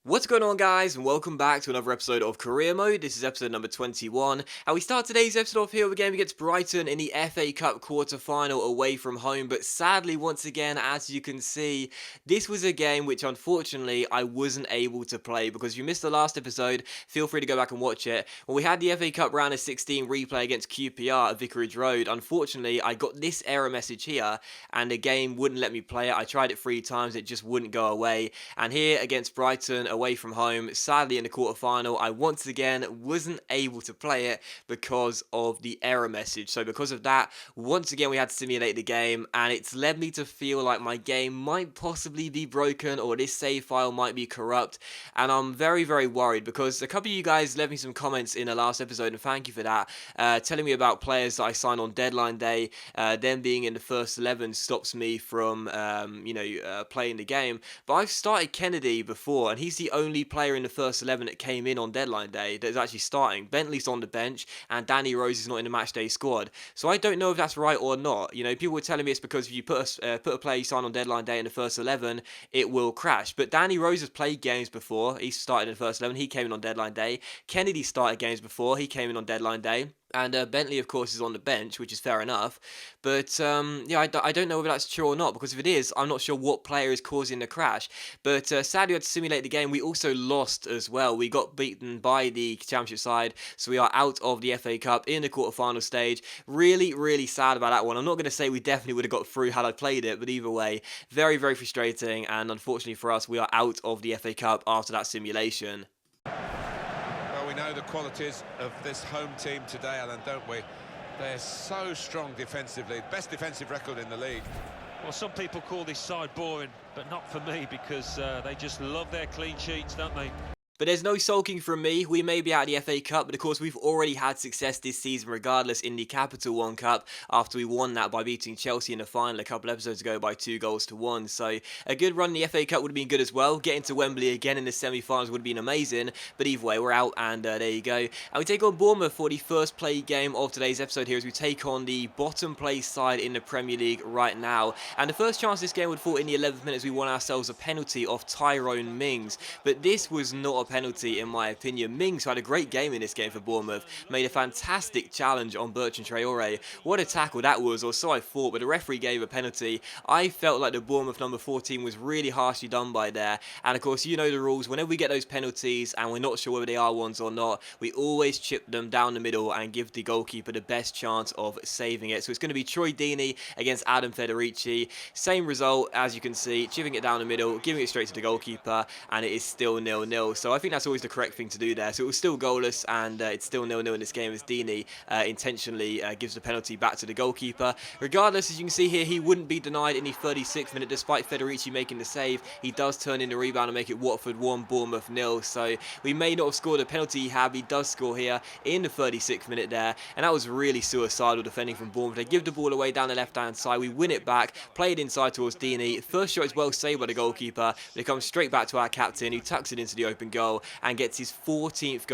What's going on, guys, and welcome back to another episode of Career Mode. This is episode number 21, and we start today's episode off here with a game against Brighton in the FA Cup quarter-final away from home. But sadly, once again, as you can see, this was a game which unfortunately I wasn't able to play, because if you missed the last episode, feel free to go back and watch it. When we had the FA Cup round of 16 replay against QPR at Vicarage Road, unfortunately I got this error message here, and the game wouldn't let me play it. I tried it 3 times, it just wouldn't go away. And here against Brighton away from home, sadly in the quarterfinal, I once again wasn't able to play it because of the error message. So because of that, once again we had to simulate the game, and it's led me to feel like my game might possibly be broken, or this save file might be corrupt, and I'm very worried, because a couple of you guys left me some comments in the last episode, and thank you for that, telling me about players that I signed on deadline day. Them being in the first 11 stops me from playing the game. But I've started Kennedy before, and he's the only player in the first 11 that came in on deadline day that is actually starting. Bentley's on the bench, and Danny Rose is not in the matchday squad. So I don't know if that's right or not. You know, people were telling me it's because if you put a player you sign on deadline day in the first 11, it will crash. But Danny Rose has played games before. He started in the first 11. He came in on deadline day. Kennedy started games before. He came in on deadline day. And Bentley, of course, is on the bench, which is fair enough. But, I don't know whether that's true or not, because if it is, I'm not sure what player is causing the crash. But sadly, we had to simulate the game. We also lost as well. We got beaten by the Championship side, so we are out of the FA Cup in the quarterfinal stage. Really sad about that one. I'm not going to say we definitely would have got through had I played it, but either way, very frustrating. And unfortunately for us, we are out of the FA Cup after that simulation. We know the qualities of this home team today, Alan, don't we? They're so strong defensively, best defensive record in the league. Well, some people call this side boring, but not for me, because they just love their clean sheets, don't they? But there's no sulking from me. We may be out of the FA Cup, but of course we've already had success this season regardless in the Capital One Cup, after we won that by beating Chelsea in the final a couple episodes ago by 2-1. So a good run in the FA Cup would have been good as well. Getting to Wembley again in the semi-finals would have been amazing, but either way, we're out, and there you go. And we take on Bournemouth for the first play game of today's episode here, as we take on the bottom place side in the Premier League right now. And the first chance this game would fall in the 11th minute, as we won ourselves a penalty off Tyrone Mings. But this was not a penalty in my opinion. Mings, who had a great game in this game for Bournemouth, made a fantastic challenge on Bertrand Traore. What a tackle that was, or so I thought, but the referee gave a penalty. I felt like the Bournemouth number 14 was really harshly done by there, and of course you know the rules. Whenever we get those penalties and we're not sure whether they are ones or not, we always chip them down the middle and give the goalkeeper the best chance of saving it. So it's going to be Troy Deeney against Adam Federici. Same result, as you can see, chipping it down the middle, giving it straight to the goalkeeper, and it is still 0-0. So I think that's always the correct thing to do there. So it was still goalless, and it's still 0-0 in this game, as Deeney intentionally gives the penalty back to the goalkeeper. Regardless, as you can see here, he wouldn't be denied in the 36th minute, despite Federici making the save. He does turn in the rebound and make it Watford 1, Bournemouth 0. So we may not have scored a penalty he had, but he does score here in the 36th minute there, and that was really suicidal defending from Bournemouth. They give the ball away down the left-hand side. We win it back, play it inside towards Deeney. First shot is well saved by the goalkeeper, but it comes straight back to our captain, who tucks it into the open goal and gets his 13th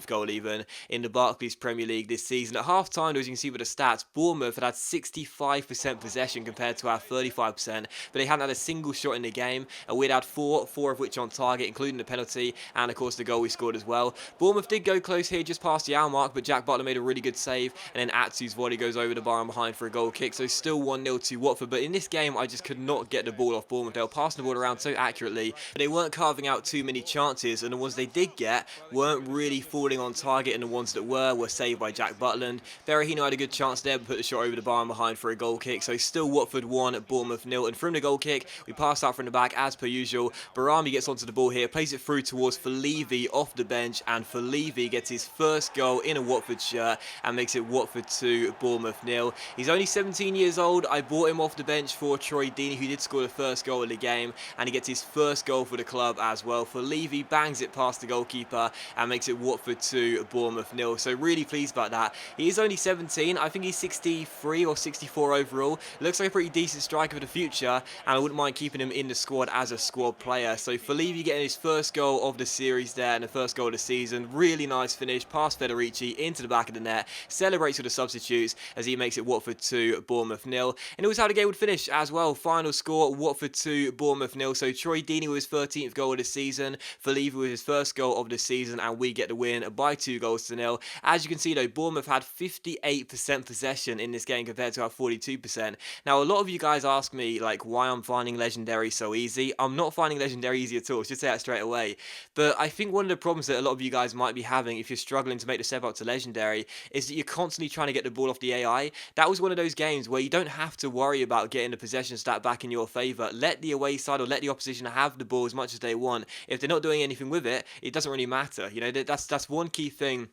goal even, in the Barclays Premier League this season. At half-time, as you can see with the stats, Bournemouth had 65% possession compared to our 35%, but they hadn't had a single shot in the game, and we'd had four of which on target, including the penalty, and of course the goal we scored as well. Bournemouth did go close here, just past the hour mark, but Jack Butler made a really good save, and then Atsu's volley goes over the bar and behind for a goal kick, so still 1-0 to Watford. But in this game, I just could not get the ball off Bournemouth. They were passing the ball around so accurately, but they weren't carving out too many chances, and the ones they did get weren't really falling on target, and the ones that were saved by Jack Butland. Berahino had a good chance there, but put the shot over the bar and behind for a goal kick. So still Watford 1, Bournemouth 0. And from the goal kick, we pass out from the back as per usual. Barami gets onto the ball here, plays it through towards Felivi off the bench, and Felivi gets his first goal in a Watford shirt and makes it Watford 2, Bournemouth 0. He's only 17 years old. I bought him off the bench for Troy Deeney, who did score the first goal of the game, and he gets his first goal for the club as well. Felivi back bangs it past the goalkeeper and makes it Watford 2, Bournemouth 0. So really pleased about that. He is only 17. I think he's 63 or 64 overall. Looks like a pretty decent striker for the future, and I wouldn't mind keeping him in the squad as a squad player. So for Levy getting his first goal of the series there and the first goal of the season, really nice finish past Federici into the back of the net, celebrates with the substitutes as he makes it Watford 2, Bournemouth 0. And it was how the game would finish as well. Final score, Watford 2, Bournemouth 0. So Troy Deeney with his 13th goal of the season, for Levy with his first goal of the season, and we get the win by 2-0. As you can see though, Bournemouth had 58% possession in this game compared to our 42%. Now a lot of you guys ask me like why I'm finding Legendary so easy. I'm not finding Legendary easy at all, just say that straight away. But I think one of the problems that a lot of you guys might be having if you're struggling to make the step up to Legendary is that you're constantly trying to get the ball off the AI. That was one of those games where you don't have to worry about getting the possession stat back in your favour. Let the away side or let the opposition have the ball as much as they want. If they're not doing anything with it, it doesn't really matter. You know, that's one key thing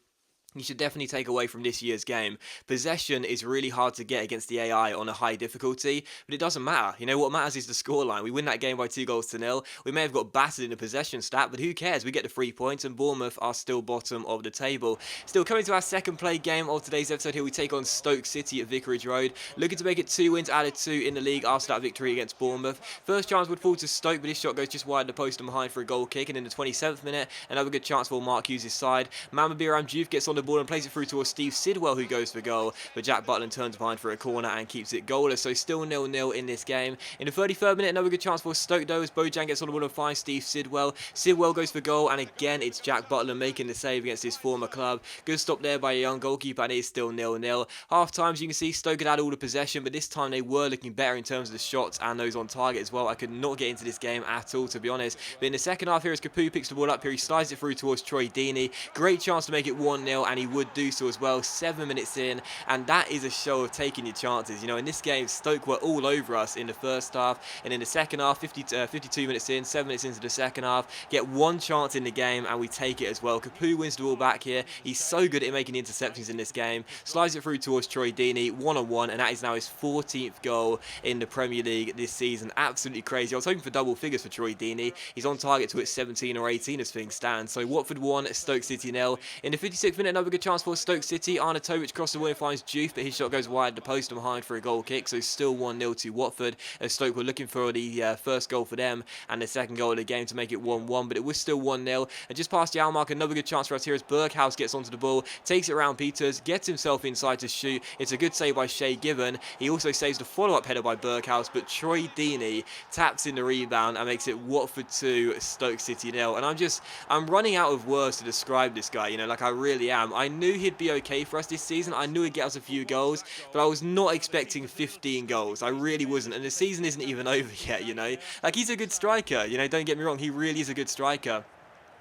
you should definitely take away from this year's game. Possession is really hard to get against the AI on a high difficulty, but it doesn't matter. You know, what matters is the scoreline. We win that game by 2-0. We may have got battered in the possession stat, but who cares? We get the 3 points, and Bournemouth are still bottom of the table. Still, coming to our second play game of today's episode here, we take on Stoke City at Vicarage Road. Looking to make it 2 wins out of 2 in the league after that victory against Bournemouth. First chance would fall to Stoke, but this shot goes just wide of the post and behind for a goal kick, and in the 27th minute, another good chance for Mark Hughes' side. Mama Biram Juve gets on the ball and plays it through towards Steve Sidwell, who goes for goal, but Jack Butland turns behind for a corner and keeps it goalless, so still 0-0 in this game. In the 33rd minute, another good chance for Stoke though, as Bojan gets on the ball and finds Steve Sidwell. Sidwell goes for goal, and again it's Jack Butland making the save against his former club. Good stop there by a young goalkeeper, and it is still 0-0. Half times you can see Stoke had all the possession, but this time they were looking better in terms of the shots and those on target as well. I could not get into this game at all, to be honest. But in the second half here, as Capu picks the ball up here, he slides it through towards Troy Deeney. Great chance to make it 1-0, and he would do so as well. 7 minutes in, and that is a show of taking your chances. You know, in this game, Stoke were all over us in the first half, and in the second half, 52 minutes in, 7 minutes into the second half, get one chance in the game, and we take it as well. Capu wins the ball back here. He's so good at making interceptions in this game. Slides it through towards Troy Deeney, 1-on-1, and that is now his 14th goal in the Premier League this season. Absolutely crazy. I was hoping for double figures for Troy Deeney. He's on target to hit 17 or 18 as things stand. So Watford 1, Stoke City 0. In the 56th minute, another good chance for Stoke City. Arnautovic crosses the way and finds Juve, but his shot goes wide the post and behind for a goal kick, so still 1-0 to Watford, as Stoke were looking for the first goal for them and the second goal of the game to make it 1-1, but it was still 1-0. And just past the hour mark, another good chance for us here as Berghaus gets onto the ball, takes it around Peters, gets himself inside to shoot. It's a good save by Shea Given. He also saves the follow-up header by Berghaus, but Troy Deeney taps in the rebound and makes it Watford 2, Stoke City 0. And I'm running out of words to describe this guy, you know, like I really am. I knew he'd be okay for us this season. I knew he'd get us a few goals, but I was not expecting 15 goals. I really wasn't, and the season isn't even over yet, you know. Like, he's a good striker, you know, don't get me wrong, he really is a good striker.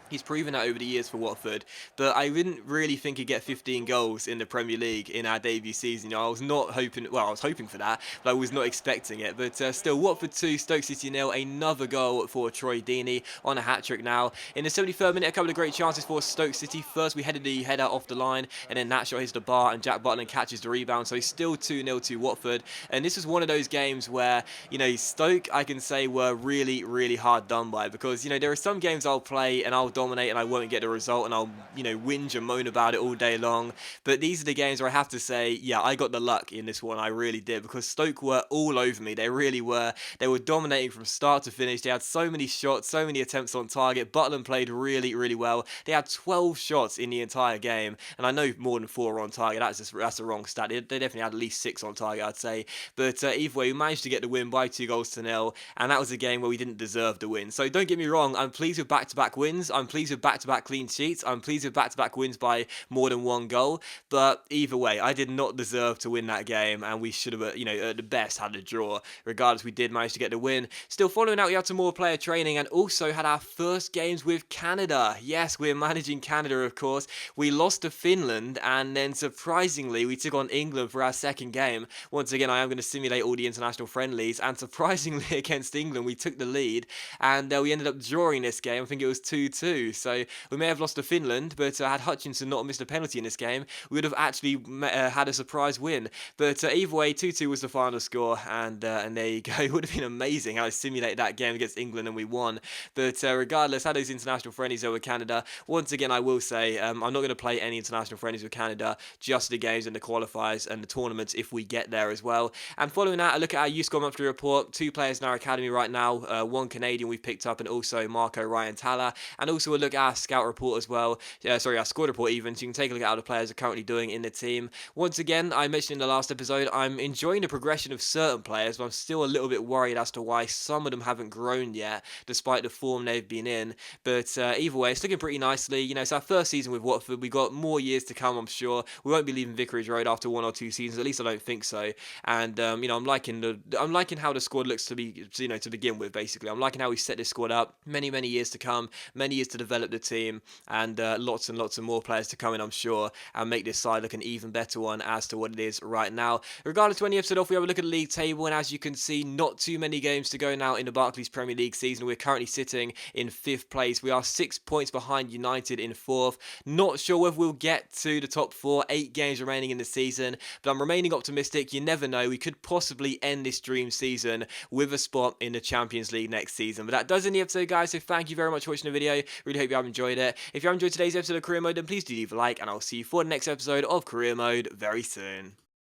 He's proven that over the years for Watford, but I didn't really think he'd get 15 goals in the Premier League in our debut season. You know, I was not hoping, well, I was hoping for that, but I was not expecting it. But still, Watford 2, Stoke City 0, another goal for Troy Deeney on a hat-trick now. In the 73rd minute, a couple of great chances for Stoke City. First, we headed the header off the line, and then that shot hits the bar, and Jack Butland catches the rebound, so still 2-0 to Watford. And this was one of those games where, you know, Stoke, I can say, were really, really hard done by, because, you know, there are some games I'll play and I'll dominate and I won't get the result and I'll, you know, whinge and moan about it all day long. But these are the games where I have to say, yeah, I got the luck in this one. I really did, because Stoke were all over me. They really were. They were dominating from start to finish. They had so many shots, so many attempts on target. Butland played really, really well. They had 12 shots in the entire game, and I know more than 4 were on target. That's a wrong stat. They definitely had at least 6 on target, I'd say. But either way, we managed to get the win by 2-0, and that was a game where we didn't deserve the win. So don't get me wrong, I'm pleased with back-to-back wins. I'm pleased with back-to-back clean sheets. I'm pleased with back-to-back wins by more than 1 goal. But either way, I did not deserve to win that game, and we should have, you know, at the best had a draw. Regardless, we did manage to get the win. Still, following out, we had some more player training and also had our first games with Canada. Yes, we're managing Canada, of course. We lost to Finland, and then surprisingly, we took on England for our second game. Once again, I am going to simulate all the international friendlies, and surprisingly against England, we took the lead, and we ended up drawing this game. I think it was 2-2. 2-2. So we may have lost to Finland, but had Hutchinson not missed a penalty in this game, we would have actually had a surprise win. But either way, 2-2 was the final score, and there you go. It would have been amazing how I simulated that game against England and we won. But regardless, had those international friendlies over Canada. Once again, I will say I'm not going to play any international friendlies with Canada, just the games and the qualifiers and the tournaments if we get there as well. And following that, I look at our youth squad monthly report. 2 players in our academy right now, 1 Canadian we've picked up, and also Marco Ryan Tala. And also we'll look at our scout report as well. Sorry, our squad report even, so you can take a look at how the players are currently doing in the team. Once again, I mentioned in the last episode, I'm enjoying the progression of certain players, but I'm still a little bit worried as to why some of them haven't grown yet, despite the form they've been in. But either way, it's looking pretty nicely. You know, it's our first season with Watford. We've got more years to come, I'm sure. We won't be leaving Vicarage Road after 1 or 2 seasons. At least I don't think so. And you know, I'm liking how the squad looks to begin with. Basically, I'm liking how we set this squad up. Many years to come, many years to develop the team, and lots and lots of more players to come in, I'm sure, and make this side look an even better one as to what it is right now. Regardless of any episode off, we have a look at the league table, and as you can see, not too many games to go now in the Barclays Premier League season. We're currently sitting in 5th place. We are 6 points behind United in 4th. Not sure whether we'll get to the top 4, 8 games remaining in the season, but I'm remaining optimistic. You never know, we could possibly end this dream season with a spot in the Champions League next season. But that does end the episode, guys, so thank you very much for watching the video. Really hope you have enjoyed it. If you have enjoyed today's episode of Career Mode, then please do leave a like, and I'll see you for the next episode of Career Mode very soon.